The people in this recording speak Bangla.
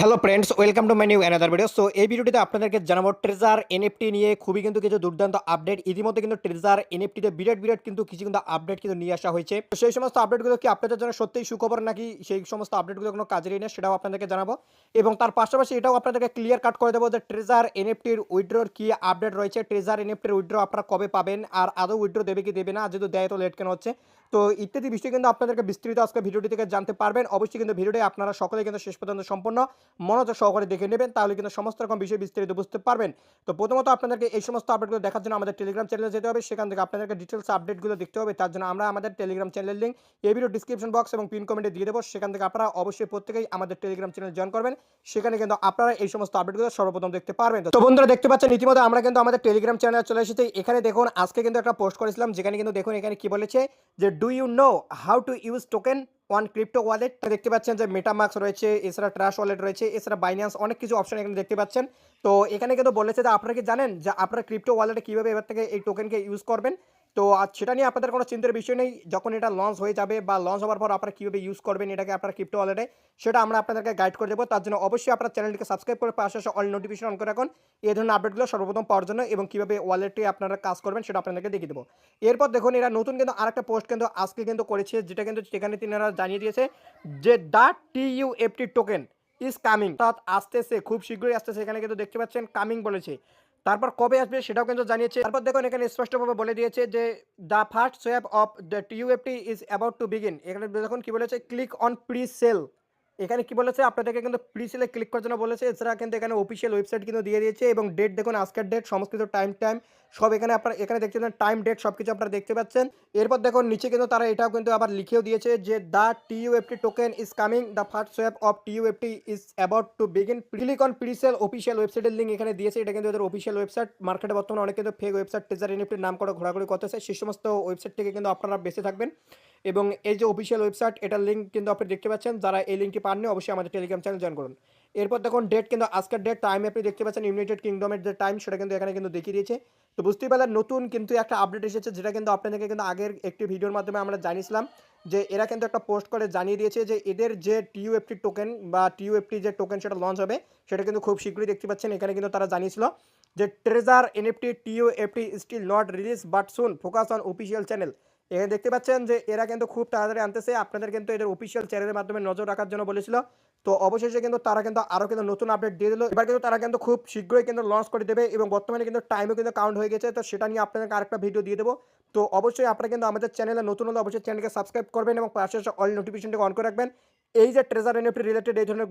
Hello friends, welcome to my new another video. So এই ভিডিওটিতে আপনাদেরকে জানাবো ট্রেজার এনএফটি নিয়ে খুবই কিন্তু কিছু দুর্দান্ত আপডেট। ইতিমধ্যে কিন্তু ট্রেজার এনএফটিতে বিরাট বিরাট কিন্তু কিছু কিন্তু আপডেট কিন্তু নিয়ে আসা হয়েছে। তো সেই সমস্ত আপডেটগুলো কি আপনাদের জন্য সত্যিই সুখবর, নাকি সেই সমস্ত আপডেটগুলো কোনো কাজেরই না, সেটাও আপনাদেরকে জানাবো। এবং তার পাশাপাশি এটাও আপনাদেরকে ক্লিয়ার কাট করে দেবো যে ট্রেজার এনএফটির উইথড্রোর কি আপডেট রয়েছে, ট্রেজার এনএফটির উইথড্রো আপনারা কবে পাবেন, আর আদৌ উইথড্রো দেবে কি দেবে না, যেহেতু দেয় তো লেট কেন হচ্ছে। তো ইত্যাদি বিষয় কিন্তু আপনাদেরকে বিস্তৃত আজকে ভিডিওটি থেকে জানতে পারবেন। অবশ্যই কিন্তু ভিডিওটি আপনারা সকলে কিন্তু শেষ পর্যন্ত সম্পূর্ণ মনোযোগ সহকারে দেখে নেবেন, তাহলে কিন্তু সমস্ত রকম বিষয় বিস্তারিত বুঝতে পারবেন। তো প্রথমত আপনাদেরকে এই সমস্ত আপডেটগুলো দেখার জন্য আমাদের টেলিগ্রাম চ্যানেলে যেতে হবে। সেখান থেকে আপনাদেরকে ডিটেলস আপডেটগুলো দেখতে হবে। তার জন্য আমরা আমাদের টেলিগ্রাম চ্যানেলের লিঙ্ক এই ভিডিও ডিসক্রিপশন বক্স এবং পিন কমেন্টে দিয়ে দেবো। সেখান থেকে আপনারা অবশ্যই প্রত্যেকেই আমাদের টেলিগ্রাম চ্যানেল জয়েন করবেন। সেখানে কিন্তু আপনারা এই সমস্ত আপডেটগুলো সর্বপ্রথম দেখতে পারবেন। তো বন্ধুরা দেখতে পাচ্ছেন ইতিমধ্যে আমরা কিন্তু আমাদের টেলিগ্রাম চ্যানেলে চলে এসেছি। এখানে দেখুন আজকে কিন্তু একটা পোস্ট করেছিলাম, যেখানে কিন্তু দেখুন এখানে কি বলেছে যে do you know how to use token one crypto wallet. দেখতে পাচ্ছেন যে মেটামাক্স রয়েছে, এছাড়া ট্রাস্ট ওয়ালেট রয়েছে, এছাড়া বাইন্যান্স, অনেক কিছু অপশন এখানে দেখতে পাচ্ছেন। তো এখানে কিন্তু বলেছে যে আপনারা কি জানেন যে আপনারা ক্রিপ্টো ওয়ালেটে কীভাবে এবার থেকে এই টোকেনকে ইউজ করবেন। তো সেটা নিয়ে আপনাদের কোনো চিন্তার বিষয় নেই। যখন এটা লঞ্চ হয়ে যাবে বা লঞ্চ হওয়ার পর আপনারা কীভাবে ইউজ করবেন এটাকে আপনারা ক্রিপ্টো ওয়ালেটে, সেটা আমরা আপনাদেরকে গাইড করে দেবো। তার জন্য অবশ্যই আপনার চ্যানেলটিকে সাবস্ক্রাইব করে পাশে অল নোটিফিকেশন অন করে রাখুন এই ধরনের আপডেটগুলো সর্বপ্রথম পাওয়ার জন্য, এবং কীভাবে ওয়ালেটে আপনারা কাজ করবেন সেটা আপনাদেরকে দেখিয়ে দেবো। এরপর দেখুন এরা নতুন কিন্তু আরেকটা পোস্ট কিন্তু আজকে কিন্তু করেছে, যেটা কিন্তু সেখানে তিনারা জানিয়ে দিয়েছে যে the TUFT token is coming, অর্থাৎ আসতেছে, খুব শীঘ্রই আসতেছে। এখানে কিন্তু দেখতে পাচ্ছেন কামিং বলেছে। তারপর কবে আসবে সেটাও কিন্তু জানিয়েছে। তারপর দেখুন এখানে স্পষ্টভাবে বলে দিয়েছে যে the first swap of the TUFT is about to begin. এখানে দেখুন কি বলেছে, ক্লিক অন প্রি সেল। এখানে কি বলেছে, আপনাদেরকে কিন্তু প্রি সেলে ক্লিক করার জন্য বলেছে। এছাড়া কিন্তু এখানে অফিসিয়াল ওয়েবসাইট কিন্তু দিয়ে দিয়েছে, এবং ডেট দেখুন আজকের ডেট, সমস্ত কিছু টাইম টাইম সব এখানে আপনারা এখানে দেখতে পাচ্ছেন, টাইম ডেট সব কিছু আপনারা দেখতে পাচ্ছেন। এরপর দেখুন নিচে কিন্তু তারা এটাও কিন্তু আবার লিখেও দিয়েছে যে the TUFT token is coming, the first swap of TUFT is about to begin, click on presale. Official ওয়েবসাইটের লিঙ্ক এখানে দিয়েছে। এটা কিন্তু এদের অফিসিয়াল ওয়েবসাইট। মার্কেটে বর্তমানে অনেক কিন্তু ফেক ওয়েবসাইট ট্রেজার এনএফটির নাম করে ঘোরাঘুরি করতেছে, সেই সমস্ত ওয়েবসাইট থেকে কিন্তু আপনারা বেঁচে থাকবেন। এবং এই যে অফিসিয়াল ওয়েবসাইট, এটার লিঙ্ক কিন্তু আপনি দেখতে পাচ্ছেন। যারা এই লিঙ্কটি পাননি অবশ্যই আমাদের টেলিগ্রাম চ্যানেল জয়েন করুন। এরপর দেখুন ডেট কিন্তু আজকের ডেট, টাইম আপনি দেখতে পাচ্ছেন ইউনাইটেড কিংডমের যে টাইম সেটা কিন্তু এখানে কিন্তু দেখিয়ে দিয়েছে। তো বুঝতেই পারলেন নতুন কিন্তু একটা আপডেট এসেছে, যেটা কিন্তু আপনাদেরকে কিন্তু আগের একটি ভিডিওর মাধ্যমে আমরা জানিয়েছিলাম যে এরা কিন্তু একটা পোস্ট করে জানিয়ে দিয়েছে যে এদের যে টিইউএফটি টোকেন বা টিইউএফটি যে টোকেন সেটা লঞ্চ হবে, সেটা কিন্তু খুব শীঘ্রই দেখতে পাচ্ছেন। এখানে কিন্তু তারা জানিয়েছিল যে treasure NFT TUFT still not release but soon focus on official channel. এখানে দেখতে পাচ্ছেন যে এরা কিন্তু খুব তাড়াতাড়ি আনতেছে। আপনাদের কিন্তু এদের অফিসিয়াল চ্যানেলের মাধ্যমে নজর রাখার জন্য বলেছিল। তো অবশেষে কিন্তু তারা কিন্তু আরও কিন্তু নতুন আপডেট দিয়ে দিল। এবার কিন্তু তারা কিন্তু খুব শীঘ্রই কিন্তু লঞ্চ করে দেবে, এবং বর্তমানে কিন্তু টাইমও কিন্তু কাউন্ট হয়ে গেছে। তো সেটা নিয়ে আপনাদেরকে আরেকটা ভিডিও দিয়ে দেবো। তো অবশ্যই আপনারা কিন্তু আমাদের চ্যানেলে নতুন হলে অবশ্যই চ্যানেলকে সাবস্ক্রাইব করবেন এবং পাশে অল নোটিফিকেশনটাকে অন করে রাখবেন। এই যে ট্রেজার এনএফটি রিলেটেড এই ধরনের